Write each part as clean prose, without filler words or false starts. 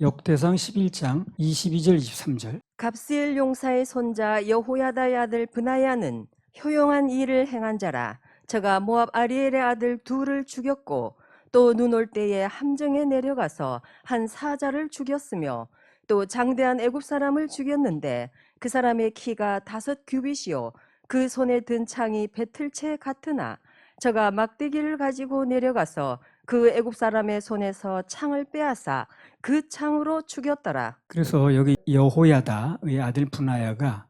역대상 11장 22절 23절. 갑스엘 용사의 손자 여호야다의 아들 브나야는 효용한 일을 행한 자라. 저가 모압 아리엘의 아들 둘을 죽였고 또 눈 올 때에 함정에 내려가서 한 사자를 죽였으며 또 장대한 애굽 사람을 죽였는데 그 사람의 키가 5규빗이요 그 손에 든 창이 배틀채 같으나 저가 막대기를 가지고 내려가서 그 애굽 사람의 손에서 창을 빼앗아 그 창으로 죽였더라. 그래서 여기 여호야다의 아들 브나야가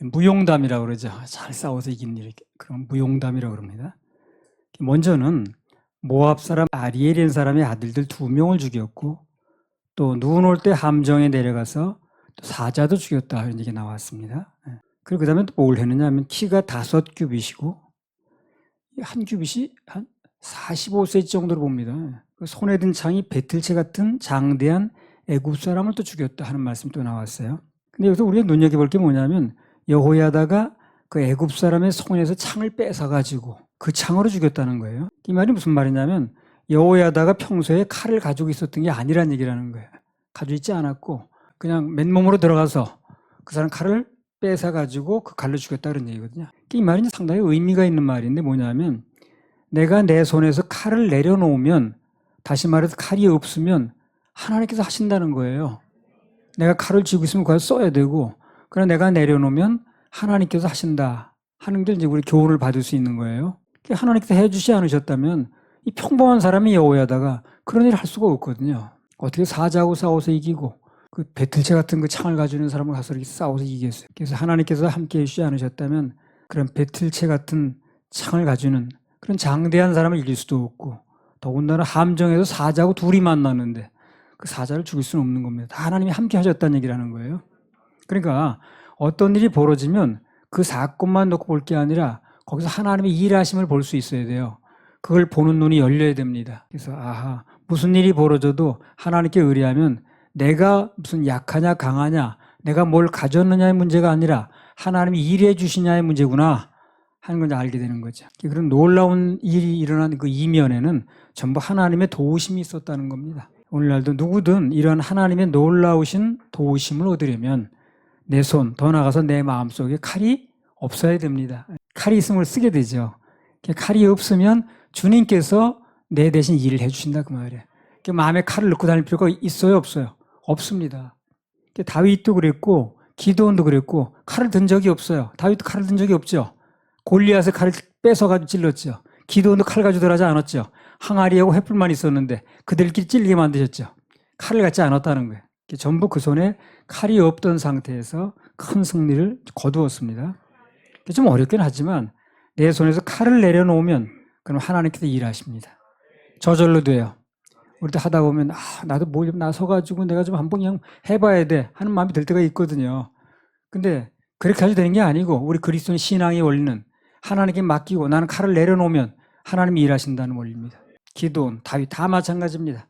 무용담이라고 그러죠. 잘 싸워서 이긴 일, 그런 무용담이라고 그럽니다. 먼저는 모압 사람 아리엘인 사람의 아들들 2명을 죽였고 또 눈 올 때 함정에 내려가서 또 사자도 죽였다 이런 얘기 나왔습니다. 그리고 그 다음에 또 뭘 했느냐 하면 키가 5규빗이고 한 규빗이 한 45cm 정도로 봅니다. 손에 든 창이 배틀채 같은 장대한 애굽 사람을 또 죽였다 하는 말씀이 또 나왔어요. 근데 여기서 우리가 눈여겨볼 게 뭐냐면 여호야다가 그 애굽 사람의 손에서 창을 뺏어가지고 그 창으로 죽였다는 거예요. 이 말이 무슨 말이냐면 여호야다가 평소에 칼을 가지고 있었던 게 아니란 얘기라는 거예요. 가지고 있지 않았고 그냥 맨몸으로 들어가서 그 사람 칼을 뺏어가지고 그 칼로 죽였다 그런 얘기거든요. 이 말이 상당히 의미가 있는 말인데 뭐냐면 내가 내 손에서 칼을 내려놓으면 다시 말해서 칼이 없으면 하나님께서 하신다는 거예요. 내가 칼을 쥐고 있으면 그걸 써야 되고 그러나 내가 내려놓으면 하나님께서 하신다 하는 게 이제 우리 교훈을 받을 수 있는 거예요. 하나님께서 해주지 않으셨다면 이 평범한 사람이 여호야다가 그런 일을 할 수가 없거든요. 어떻게 사자하고 싸워서 이기고 그 배틀채 같은 그 창을 가지고 있는 사람을 가서 이렇게 싸워서 이기겠어요. 그래서 하나님께서 함께 해주지 않으셨다면 그런 배틀채 같은 창을 가지는 그런 장대한 사람을 이길 수도 없고 더군다나 함정에서 사자하고 둘이 만났는데 그 사자를 죽일 수는 없는 겁니다. 다 하나님이 함께 하셨다는 얘기라는 거예요. 그러니까 어떤 일이 벌어지면 그 사건만 놓고 볼 게 아니라 거기서 하나님의 일하심을 볼 수 있어야 돼요. 그걸 보는 눈이 열려야 됩니다. 그래서 아하, 무슨 일이 벌어져도 하나님께 의뢰하면 내가 무슨 약하냐 강하냐 내가 뭘 가졌느냐의 문제가 아니라 하나님이 일해 주시냐의 문제구나 하는 걸 알게 되는 거죠. 그런 놀라운 일이 일어난 그 이면에는 전부 하나님의 도우심이 있었다는 겁니다. 오늘날도 누구든 이런 하나님의 놀라우신 도우심을 얻으려면 내 손, 더 나아가서 내 마음속에 칼이 없어야 됩니다. 칼이 있으면 쓰게 되죠. 칼이 없으면 주님께서 내 대신 일을 해주신다 그 말이에요. 마음에 칼을 넣고 다닐 필요가 있어요 없어요? 없습니다. 다윗도 그랬고 기드온도 그랬고 칼을 든 적이 없어요. 다윗도 칼을 든 적이 없죠. 골리앗의 칼을 뺏어가지고 찔렀죠. 기드온도 칼 가지고 들어가지 않았죠. 항아리하고 횃불만 있었는데 그들끼리 찔리게 만드셨죠. 칼을 갖지 않았다는 거예요. 전부 그 손에 칼이 없던 상태에서 큰 승리를 거두었습니다. 좀 어렵긴 하지만 내 손에서 칼을 내려놓으면 그럼 하나님께서 일하십니다. 저절로 돼요. 우리도 하다 보면 나도 뭐 좀 나서가지고 내가 좀 한번 그냥 해봐야 돼 하는 마음이 들 때가 있거든요. 근데 그렇게 해도 되는 게 아니고 우리 그리스도인 신앙의 원리는 하나님께 맡기고 나는 칼을 내려놓으면 하나님이 일하신다는 원리입니다. 기드온, 다윗 다 마찬가지입니다.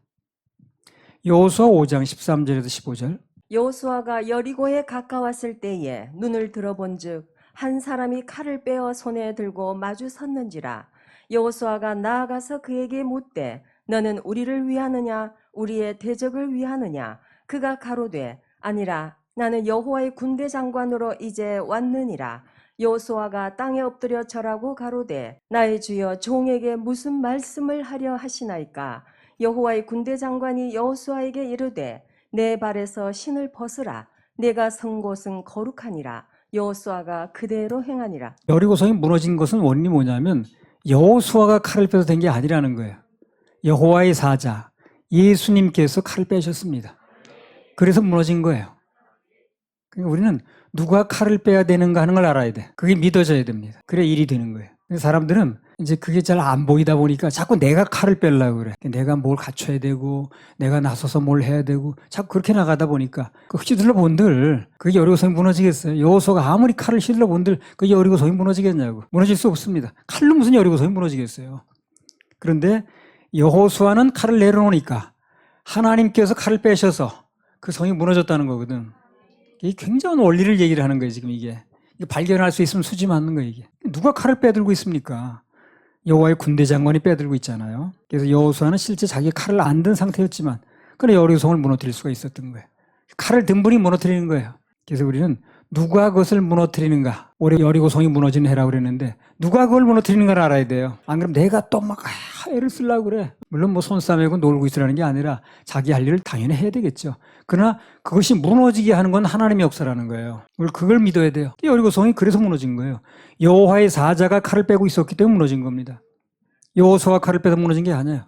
여호수아 5장 13절에서 15절. 여호수아가 여리고에 가까웠을 때에 눈을 들어본즉 한 사람이 칼을 빼어 손에 들고 마주 섰는지라. 여호수아가 나아가서 그에게 묻되 너는 우리를 위하느냐 우리의 대적을 위하느냐. 그가 가로되 아니라 나는 여호와의 군대 장관으로 이제 왔느니라. 여호수아가 땅에 엎드려 절하고 가로되 나의 주여 종에게 무슨 말씀을 하려 하시나이까. 여호와의 군대 장관이 여호수아에게 이르되 내 발에서 신을 벗으라. 내가 선 곳은 거룩하니라. 여호수아가 그대로 행하니라. 여리고성이 무너진 것은 원인이 뭐냐면 여호수아가 칼을 빼서 된 게 아니라는 거예요. 여호와의 사자 예수님께서 칼을 빼셨습니다. 그래서 무너진 거예요. 그러니까 우리는 누가 칼을 빼야 되는가 하는 걸 알아야 돼. 그게 믿어져야 됩니다. 그래 일이 되는 거예요. 사람들은 이제 그게 잘 안 보이다 보니까 자꾸 내가 칼을 빼려고 그래. 내가 뭘 갖춰야 되고 내가 나서서 뭘 해야 되고 자꾸 그렇게 나가다 보니까 그 휘둘러 본들 그게 여리고성이 무너지겠어요. 여호수아가 아무리 칼을 휘둘러 본들 그게 여리고성이 무너지겠냐고. 무너질 수 없습니다. 칼로 무슨 여리고성이 무너지겠어요. 그런데 여호수아는 칼을 내려놓으니까 하나님께서 칼을 빼셔서 그 성이 무너졌다는 거거든. 이게 굉장한 원리를 얘기를 하는 거예요. 지금 이게 발견할 수 있으면 수지 맞는 거예요. 이게 누가 칼을 빼들고 있습니까? 여호와의 군대 장관이 빼들고 있잖아요. 그래서 여호수아는 실제 자기가 칼을 안 든 상태였지만 그래 여리고성을 무너뜨릴 수가 있었던 거예요. 칼을 든 분이 무너뜨리는 거예요. 그래서 우리는 누가 그것을 무너뜨리는가. 올해 여리고성이 무너지는 해라고 그랬는데 누가 그걸 무너뜨리는가를 알아야 돼요. 안 그러면 내가 또 막 애를 쓰려고 그래. 물론 뭐 손싸매고 놀고 있으라는 게 아니라 자기 할 일을 당연히 해야 되겠죠. 그러나 그것이 무너지게 하는 건 하나님의 역사라는 거예요. 우리 그걸 믿어야 돼요. 여리고성이 그래서 무너진 거예요. 여호와의 사자가 칼을 빼고 있었기 때문에 무너진 겁니다. 여호수아가 칼을 빼서 무너진 게 아니에요.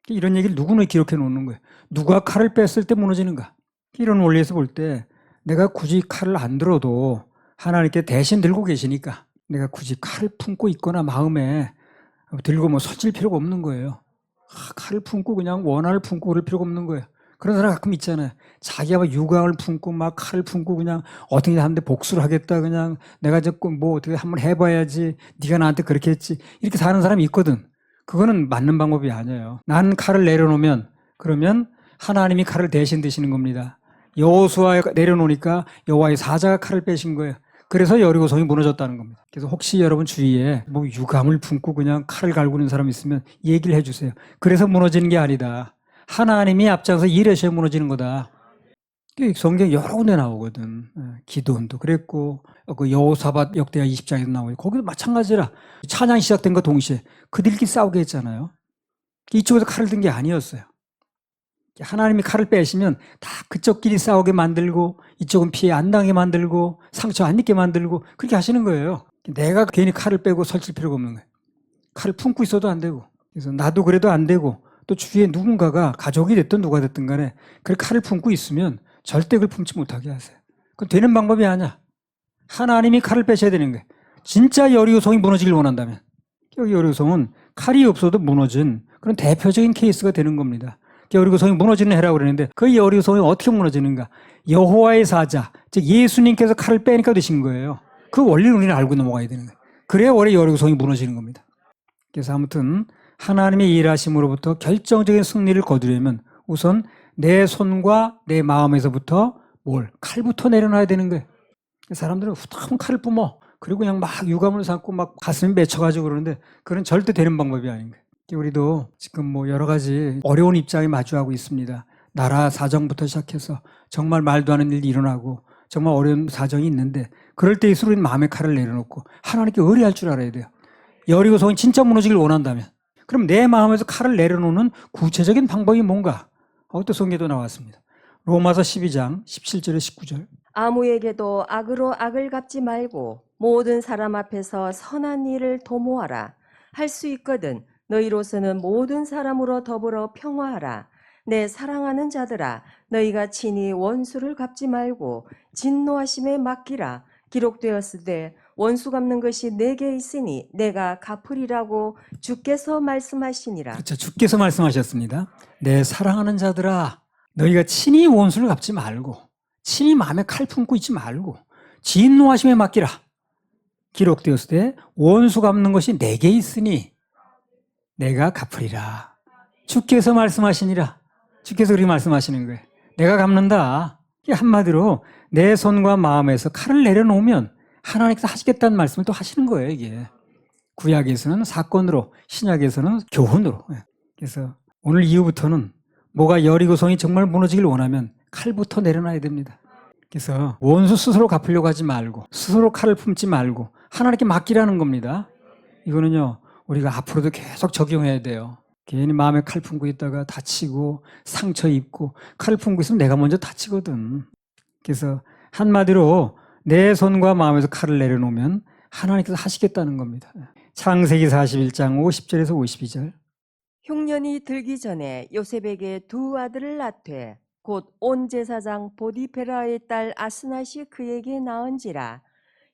이런 얘기를 누구나 기록해 놓는 거예요. 누가 칼을 뺐을 때 무너지는가. 이런 원리에서 볼 때 내가 굳이 칼을 안 들어도 하나님께 대신 들고 계시니까 내가 굳이 칼을 품고 있거나 마음에 들고 뭐 서질 필요가 없는 거예요. 칼을 품고 그냥 원한을 품고 그럴 필요가 없는 거예요. 그런 사람 가끔 있잖아요. 자기가 막 유광을 품고 막 칼을 품고 그냥 어떻게 하는데 복수를 하겠다. 그냥 내가 자꾸 뭐 어떻게 한번 해봐야지. 네가 나한테 그렇게 했지. 이렇게 사는 사람이 있거든. 그거는 맞는 방법이 아니에요. 난 칼을 내려놓으면 그러면 하나님이 칼을 대신 드시는 겁니다. 여호수아가 내려놓으니까 여호와의 사자가 칼을 빼신 거예요. 그래서 여리고성이 무너졌다는 겁니다. 그래서 혹시 여러분 주위에 뭐 유감을 품고 그냥 칼을 갈고 있는 사람 있으면 얘기를 해주세요. 그래서 무너지는 게 아니다. 하나님이 앞장서 일하셔야 무너지는 거다. 성경 여러 군데 나오거든. 기도원도 그랬고 그 여호사밧 역대하 20장에도 나오고 거기도 마찬가지라. 찬양이 시작된 것 동시에 그들끼리 싸우게 했잖아요. 이쪽에서 칼을 든 게 아니었어요. 하나님이 칼을 빼시면 다 그쪽끼리 싸우게 만들고 이쪽은 피해 안 당하게 만들고 상처 안 입게 만들고 그렇게 하시는 거예요. 내가 괜히 칼을 빼고 설칠 필요가 없는 거예요. 칼을 품고 있어도 안 되고 그래서 나도 그래도 안 되고 또 주위에 누군가가 가족이 됐든 누가 됐든 간에 그 칼을 품고 있으면 절대 그걸 품지 못하게 하세요. 그건 되는 방법이 아니야. 하나님이 칼을 빼셔야 되는 거예요. 진짜 여리고성이 무너지길 원한다면 여기 여리고성은 칼이 없어도 무너진 그런 대표적인 케이스가 되는 겁니다. 여리고성이 무너지는 해라고 그러는데 그 여리고성이 어떻게 무너지는가? 여호와의 사자, 즉 예수님께서 칼을 빼니까 되신 거예요. 그 원리를 우리는 알고 넘어가야 되는 거예요. 그래야 원래 여리고성이 무너지는 겁니다. 그래서 아무튼 하나님의 일하심으로부터 결정적인 승리를 거두려면 우선 내 손과 내 마음에서부터 칼부터 내려놔야 되는 거예요. 사람들은 후딱 칼을 뿜어. 그리고 그냥 막 유감을 삼고 막 가슴이 맺혀가지고 그러는데 그건 절대 되는 방법이 아닌 거예요. 우리도 지금 뭐 여러 가지 어려운 입장에 마주하고 있습니다. 나라 사정부터 시작해서 정말 말도 안 하는 일이 일어나고 정말 어려운 사정이 있는데 그럴 때일수록 우리는 마음의 칼을 내려놓고 하나님께 의뢰할 줄 알아야 돼요. 여리고성이 진짜 무너지길 원한다면 그럼 내 마음에서 칼을 내려놓는 구체적인 방법이 뭔가? 또 성경에도 나왔습니다. 로마서 12장 17절에 19절 아무에게도 악으로 악을 갚지 말고 모든 사람 앞에서 선한 일을 도모하라. 할 수 있거든 너희로서는 모든 사람으로 더불어 평화하라. 내 사랑하는 자들아 너희가 친히 원수를 갚지 말고 진노하심에 맡기라. 기록되었으되 원수 갚는 것이 내게 있으니 내가 갚으리라고 주께서 말씀하시니라. 그렇죠. 주께서 말씀하셨습니다. 내 사랑하는 자들아 너희가 친히 원수를 갚지 말고 친히 마음에 칼 품고 있지 말고 진노하심에 맡기라. 기록되었을 때 원수 갚는 것이 내게 있으니 내가 갚으리라. 주께서 말씀하시니라. 주께서 그렇게 말씀하시는 거예요. 내가 갚는다. 한마디로 내 손과 마음에서 칼을 내려놓으면 하나님께서 하시겠다는 말씀을 또 하시는 거예요. 이게 구약에서는 사건으로 신약에서는 교훈으로. 그래서 오늘 이후부터는 뭐가 여리고성이 정말 무너지길 원하면 칼부터 내려놔야 됩니다. 그래서 원수 스스로 갚으려고 하지 말고 스스로 칼을 품지 말고 하나님께 맡기라는 겁니다. 이거는요 우리가 앞으로도 계속 적용해야 돼요. 괜히 마음에 칼 품고 있다가 다치고 상처 입고 칼을 품고 있으면 내가 먼저 다치거든. 그래서 한마디로 내 손과 마음에서 칼을 내려놓으면 하나님께서 하시겠다는 겁니다. 창세기 41장 50절에서 52절 흉년이 들기 전에 요셉에게 두 아들을 낳되 곧 온 제사장 보디페라의 딸 아스낫이 그에게 낳은지라.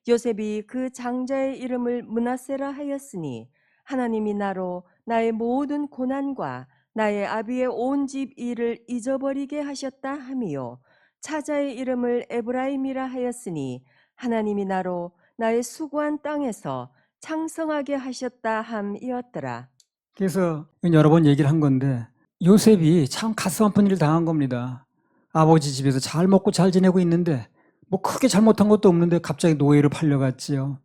요셉이 그 장자의 이름을 므낫세라 하였으니 하나님이 나로 나의 모든 고난과 나의 아비의 온 집 일을 잊어버리게 하셨다 함이요 차자의 이름을 에브라임이라 하였으니 하나님이 나로 나의 수고한 땅에서 창성하게 하셨다 함이었더라. 그래서 여러 번 얘기를 한 건데 요셉이 참 가슴 아픈 일을 당한 겁니다. 아버지 집에서 잘 먹고 잘 지내고 있는데 뭐 크게 잘못한 것도 없는데 갑자기 노예로 팔려갔지요.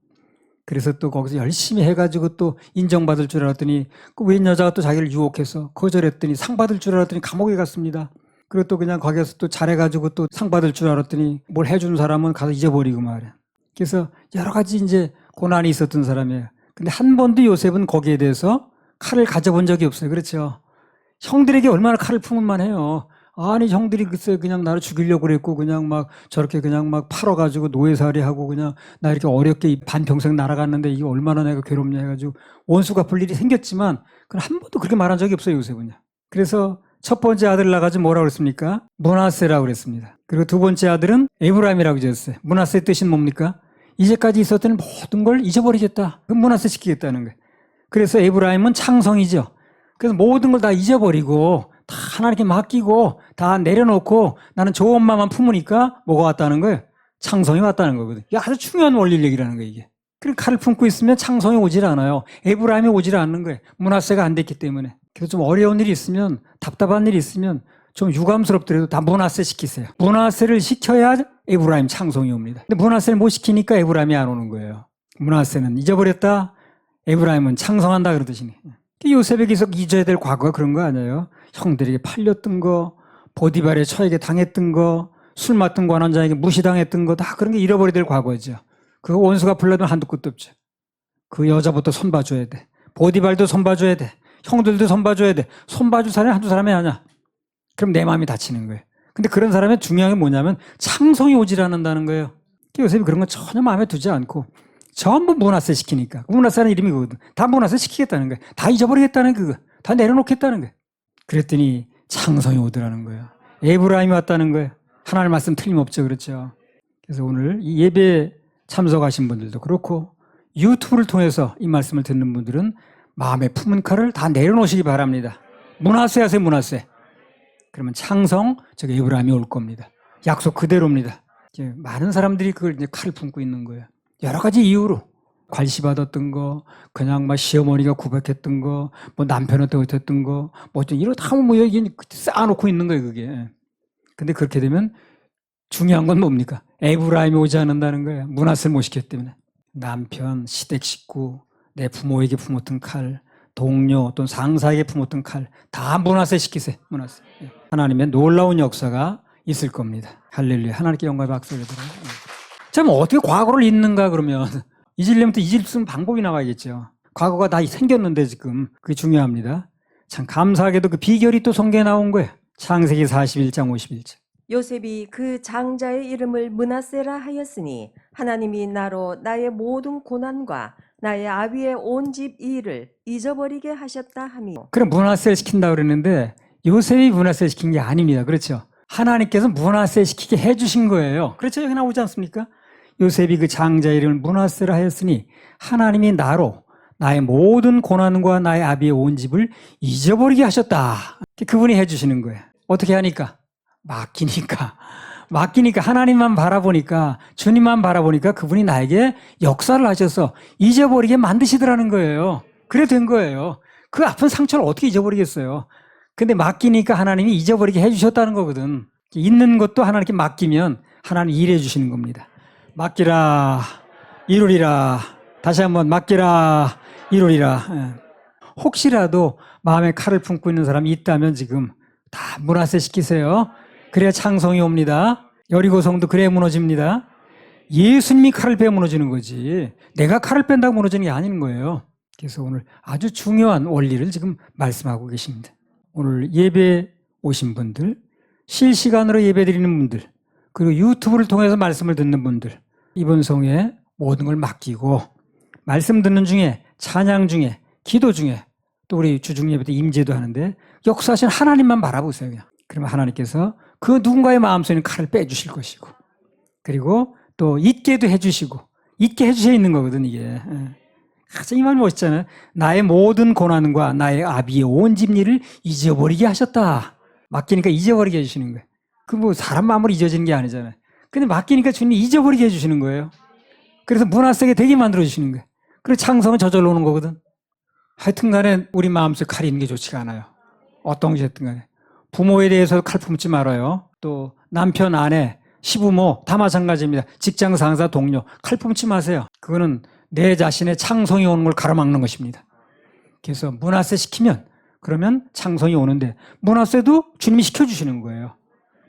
그래서 또 거기서 열심히 해가지고 또 인정받을 줄 알았더니 그 웬 여자가 또 자기를 유혹해서 거절했더니 상 받을 줄 알았더니 감옥에 갔습니다. 그리고 또 그냥 거기에서 또 잘해가지고 또 상 받을 줄 알았더니 뭘 해준 사람은 가서 잊어버리고 말이야. 그래서 여러 가지 이제 고난이 있었던 사람이에요. 근데 한 번도 요셉은 거기에 대해서 칼을 가져본 적이 없어요. 그렇죠. 형들에게 얼마나 칼을 품을만 해요. 아니 형들이 글쎄 그냥 나를 죽이려고 그랬고 그냥 막 저렇게 그냥 막 팔아가지고 노예살이 하고 그냥 나 이렇게 어렵게 반평생 날아갔는데 이게 얼마나 내가 괴롭냐 해가지고 원수 갚을 일이 생겼지만 그건 한 번도 그렇게 말한 적이 없어요. 요셉은요. 그래서 첫 번째 아들 나가지 뭐라고 그랬습니까? 므낫세라고 그랬습니다. 그리고 두 번째 아들은 에브라임이라고 지었어요. 므낫세의 뜻은 뭡니까? 이제까지 있었던 모든 걸 잊어버리겠다. 그럼 므낫세 시키겠다는 거예요. 그래서 에브라임은 창성이죠. 그래서 모든 걸 다 잊어버리고 다 하나님께 맡기고 다 내려놓고 나는 좋은 마음만 품으니까 뭐가 왔다는 거예요? 창성이 왔다는 거거든. 이게 아주 중요한 원리 얘기라는 거예요, 이게. 그리고 칼을 품고 있으면 창성이 오질 않아요. 에브라임이 오질 않는 거예요. 므낫세가 안 됐기 때문에. 그래서 좀 어려운 일이 있으면, 답답한 일이 있으면 좀 유감스럽더라도 다 므낫세 시키세요. 므낫세를 시켜야 에브라임 창성이 옵니다. 근데 므낫세를 못 시키니까 에브라임이 안 오는 거예요. 므낫세는 잊어버렸다. 에브라임은 창성한다 그러듯이니. 요셉에게 계속 잊어야 될 과거가 그런 거 아니에요? 형들에게 팔렸던 거, 보디발의 처에게 당했던 거, 술 맡은 관원장에게 무시당했던 거 다 그런 게 잃어버려야 될 과거죠. 그 원수가 불러도 한두 끝도 없죠. 그 여자부터 손봐줘야 돼. 보디발도 손봐줘야 돼. 형들도 손봐줘야 돼. 손봐줄 사람이 한두 사람이 아니야. 그럼 내 마음이 다치는 거예요. 근데 그런 사람의 중요한 게 뭐냐면 창성이 오질 않는다는 거예요. 요셉이 그런 건 전혀 마음에 두지 않고 전부 므낫세 시키니까. 므낫세라는 이름이 그거거든. 다 므낫세 시키겠다는 거예요. 다 잊어버리겠다는 그거. 다 내려놓겠다는 거예요. 그랬더니 창성이 오더라는 거예요. 에브라임이 왔다는 거예요. 하나님 말씀 틀림없죠. 그렇죠. 그래서 오늘 이 예배에 참석하신 분들도 그렇고 유튜브를 통해서 이 말씀을 듣는 분들은 마음에 품은 칼을 다 내려놓으시기 바랍니다. 므낫세 하세요. 므낫세. 그러면 창성, 즉 에브라임이 올 겁니다. 약속 그대로입니다. 이제 많은 사람들이 그걸 이제 칼을 품고 있는 거예요. 여러 가지 이유로 관시받았던 거, 그냥 막 시어머니가 구박했던 거, 뭐 남편한테 어땠던 거, 뭐 이렇다 뭐 여기 쌓아놓고 있는 거예요, 그게. 근데 그렇게 되면 중요한 건 뭡니까? 에브라임이 오지 않는다는 거예요. 므낫세를 못 시켰기 때문에. 남편, 시댁 식구, 내 부모에게 품었던 칼, 동료 또는 상사에게 품었던 칼, 다 므낫세 시키세요. 므낫세. 하나님의 놀라운 역사가 있을 겁니다. 할렐루야. 하나님께 영광의 박수를 드려요. 자, 뭐 어떻게 과거를 잊는가 그러면 잊으려면 또 잊을 수 있는 방법이 나와야겠죠. 과거가 다 생겼는데 지금 그게 중요합니다. 참 감사하게도 그 비결이 또 성경에 나온 거예요. 창세기 41장 51절. 요셉이 그 장자의 이름을 므낫세라 하였으니 하나님이 나로 나의 모든 고난과 나의 아비의 온 집 일을 잊어버리게 하셨다 하미. 그럼 므낫세를 시킨다 그랬는데 요셉이 므낫세를 시킨 게 아닙니다. 그렇죠? 하나님께서 므낫세 시키게 해주신 거예요. 그렇죠? 여기 나오지 않습니까? 요셉이 그 장자의 이름을 므낫세라 하였으니 하나님이 나로 나의 모든 고난과 나의 아비의 온 집을 잊어버리게 하셨다. 그분이 해주시는 거예요. 어떻게 하니까? 맡기니까 하나님만 바라보니까 주님만 바라보니까 그분이 나에게 역사를 하셔서 잊어버리게 만드시더라는 거예요. 그래 된 거예요. 그 아픈 상처를 어떻게 잊어버리겠어요. 근데 맡기니까 하나님이 잊어버리게 해주셨다는 거거든. 있는 것도 하나님께 맡기면 하나님 일해 주시는 겁니다. 맡기라 이루리라. 다시 한번 맡기라 이루리라. 혹시라도 마음에 칼을 품고 있는 사람이 있다면 지금 다 므낫세 시키세요. 그래야 창성이 옵니다. 여리고성도 그래야 무너집니다. 예수님이 칼을 빼 무너지는 거지 내가 칼을 뺀다고 무너지는 게 아닌 거예요. 그래서 오늘 아주 중요한 원리를 지금 말씀하고 계십니다. 오늘 예배 오신 분들, 실시간으로 예배 드리는 분들, 그리고 유튜브를 통해서 말씀을 듣는 분들, 이번 성에 모든 걸 맡기고 말씀 듣는 중에, 찬양 중에, 기도 중에, 또 우리 주중 예배 때 임재도 하는데 역사하신 하나님만 바라보세요. 그냥. 그러면 하나님께서 그 누군가의 마음속에 있는 칼을 빼주실 것이고, 그리고 또 잊게도 해주시고, 잊게 해주셔 있는 거거든 이게. 이 말 멋있잖아요. 나의 모든 고난과 나의 아비의 온 집 일을 잊어버리게 하셨다. 맡기니까 잊어버리게 해주시는 거예요. 그 뭐 사람 마음으로 잊어지는 게 아니잖아요. 근데 맡기니까 주님이 잊어버리게 해주시는 거예요. 그래서 므낫세게 되게 만들어주시는 거예요. 그래서 창성은 저절로 오는 거거든. 하여튼 간에 우리 마음속에 칼이 있는 게 좋지가 않아요. 어떤 것이 됐든 간에. 부모에 대해서 칼 품지 말아요. 또 남편, 아내, 시부모 다 마찬가지입니다. 직장 상사, 동료 칼 품지 마세요. 그거는 내 자신의 창성이 오는 걸 가로막는 것입니다. 그래서 므낫세 시키면 그러면 창성이 오는데 므낫세도 주님이 시켜주시는 거예요.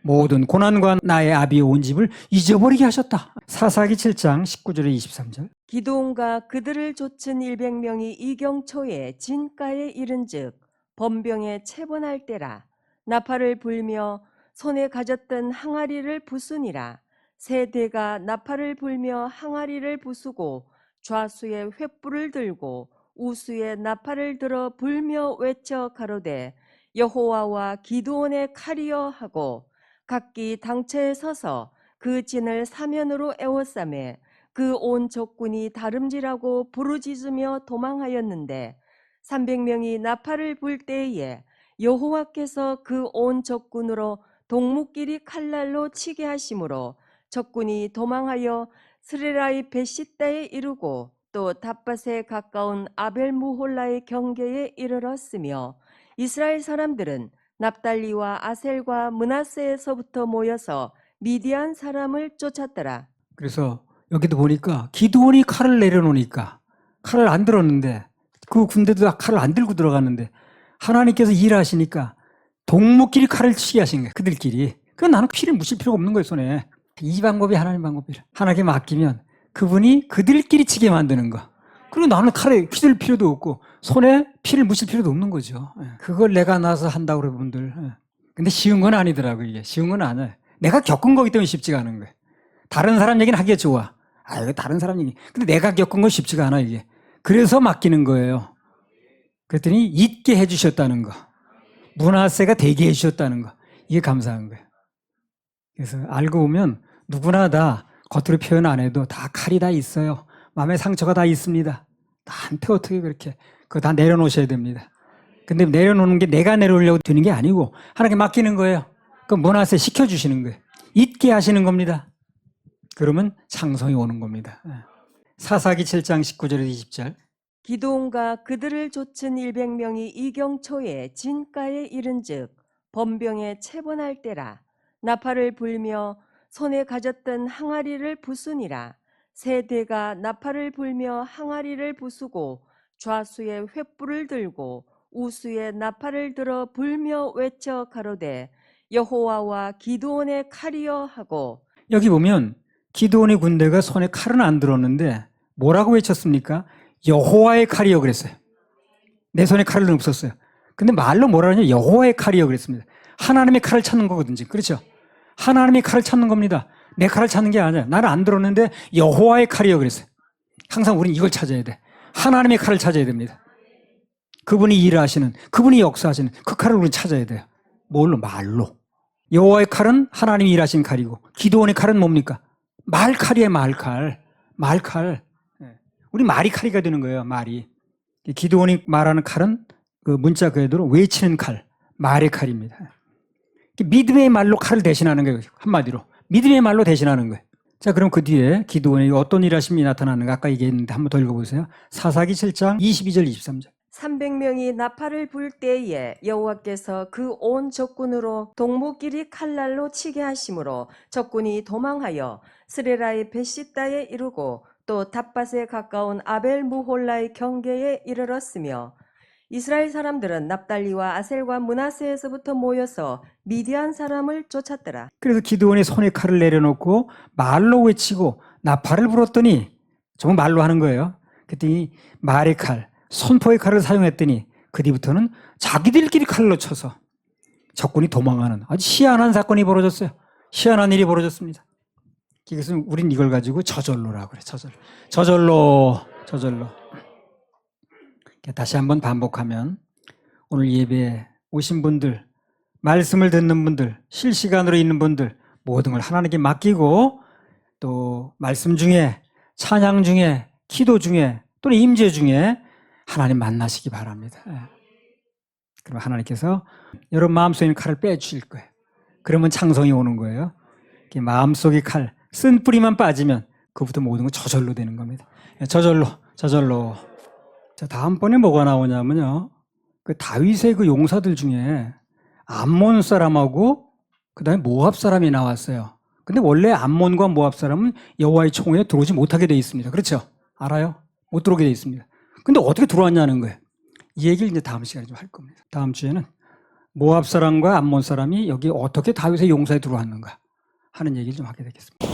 모든 고난과 나의 아비의 온 집을 잊어버리게 하셨다. 사사기 7장 19절에 23절. 기드온과 그들을 좇은 100명이 이경초에 진가에 이른즉 번병에 체본할 때라. 나팔을 불며 손에 가졌던 항아리를 부수니라. 세 대가 나팔을 불며 항아리를 부수고 좌수에 횃불을 들고 우수에 나팔을 들어 불며 외쳐 가로되 여호와와 기드온의 칼이여 하고 각기 당처에 서서 그 진을 사면으로 에워싸매 그 온 적군이 다름질하고 부르짖으며 도망하였는데 300명이 나팔을 불 때에 여호와께서 그 온 적군으로 동무끼리 칼날로 치게 하심으로 적군이 도망하여 스레라이 베시다에 이르고 또 닷밭에 가까운 아벨무홀라의 경계에 이르렀으며 이스라엘 사람들은 납달리와 아셀과 므낫세에서부터 모여서 미디안 사람을 쫓았더라. 그래서 여기도 보니까 기드온이 칼을 내려놓으니까 칼을 안 들었는데 그 군대도 칼을 안 들고 들어갔는데 하나님께서 일하시니까 동무끼리 칼을 치게 하신 거예요. 그들끼리. 그건 나는 피를 묻힐 필요가 없는 거예요, 손에. 이 방법이 하나님 방법이라. 하나님께 맡기면 그분이 그들끼리 치게 만드는 거. 그리고 나는 칼에 휘둘 필요도 없고 손에 피를 묻힐 필요도 없는 거죠. 그걸 내가 나서 한다고 그래 분들. 근데 쉬운 건 아니더라고요. 이게 쉬운 건 아니에요. 내가 겪은 거기 때문에 쉽지가 않은 거예요. 다른 사람 얘기는 하기가 좋아. 이거 다른 사람 얘기. 근데 내가 겪은 건 쉽지가 않아 이게. 그래서 맡기는 거예요. 그랬더니 잊게 해주셨다는 거. 므낫세가 되게 해주셨다는 거. 이게 감사한 거예요. 그래서 알고 보면 누구나 다 겉으로 표현 안 해도 다 칼이 다 있어요. 마음에 상처가 다 있습니다. 나한테 어떻게 그렇게 그거 다 내려놓으셔야 됩니다. 근데 내려놓는 게 내가 내려오려고 되는 게 아니고 하나님께 맡기는 거예요. 그럼 므낫세 시켜주시는 거예요. 잊게 하시는 겁니다. 그러면 창성이 오는 겁니다. 사사기 7장 19절에서 20절. 기드온과 그들을 좇은 100명이 이경초에 진가에 이른즉 번병에 체본할 때라. 나팔을 불며 손에 가졌던 항아리를 부수니라. 세 대가 나팔을 불며 항아리를 부수고 좌수에 횃불을 들고 우수에 나팔을 들어 불며 외쳐 가로되 여호와와 기드온의 칼이여 하고. 여기 보면 기드온의 군대가 손에 칼은 안 들었는데 뭐라고 외쳤습니까? 여호와의 칼이여 그랬어요. 내 손에 칼은 없었어요. 근데 말로 뭐라 하냐? 여호와의 칼이여 그랬습니다. 하나님의 칼을 찾는 거거든요. 그렇죠? 하나님의 칼을 찾는 겁니다. 내 칼을 찾는 게 아니야. 나는 안 들었는데 여호와의 칼이여 그랬어요. 항상 우리는 이걸 찾아야 돼. 하나님의 칼을 찾아야 됩니다. 그분이 일하시는, 그분이 역사하시는 그 칼을 우리는 찾아야 돼요. 뭘로? 말로. 여호와의 칼은 하나님이 일하신 칼이고 기드온의 칼은 뭡니까? 말칼이에요. 말칼. 말칼. 우리 말이 칼이가 되는 거예요. 말이. 기드온이 말하는 칼은 그 문자 그대로 외치는 칼, 말의 칼입니다. 믿음의 말로 칼을 대신하는 거예요. 한마디로. 믿음의 말로 대신하는 거예요. 자, 그럼 그 뒤에 기드온이 어떤 일하심이 나타나는가 아까 얘기했는데 한번 더 읽어보세요. 사사기 7장 22절 23절. 300명이 나팔을 불 때에 여호와께서 그 온 적군으로 동무끼리 칼날로 치게 하심으로 적군이 도망하여 스레라의 베시다에 이르고 또 닷밭에 가까운 아벨무홀라의 경계에 이르렀으며 이스라엘 사람들은 납달리와 아셀과 므낫세에서부터 모여서 미디안 사람을 쫓았더라. 그래서 기드온이 손에 칼을 내려놓고 말로 외치고 나팔을 불었더니 정말 말로 하는 거예요. 그랬더니 말의 칼, 선포의 칼을 사용했더니 그 뒤부터는 자기들끼리 칼로 쳐서 적군이 도망하는 아주 희한한 사건이 벌어졌어요. 희한한 일이 벌어졌습니다. 그래서 우린 이걸 가지고 저절로라고 그래. 저절로. 다시 한번 반복하면 오늘 예배에 오신 분들, 말씀을 듣는 분들, 실시간으로 있는 분들 모든 걸 하나님께 맡기고 또 말씀 중에 찬양 중에 기도 중에 또는 임재 중에 하나님 만나시기 바랍니다. 그럼 하나님께서 여러분 마음속에 있는 칼을 빼주실 거예요. 그러면 창성이 오는 거예요. 마음속의 칼, 쓴 뿌리만 빠지면 그부터 모든 건 저절로 되는 겁니다. 저절로. 자, 다음번에 뭐가 나오냐면요. 그 다윗의 그 용사들 중에 암몬 사람하고 그다음에 모압 사람이 나왔어요. 근데 원래 암몬과 모압 사람은 여호와의 총회에 들어오지 못하게 되어 있습니다. 그렇죠? 알아요? 못 들어오게 되어 있습니다. 근데 어떻게 들어왔냐는 거예요. 이 얘기를 이제 다음 시간에 좀 할 겁니다. 다음 주에는 모압 사람과 암몬 사람이 여기 어떻게 다윗의 용사에 들어왔는가 하는 얘기를 좀 하게 되겠습니다.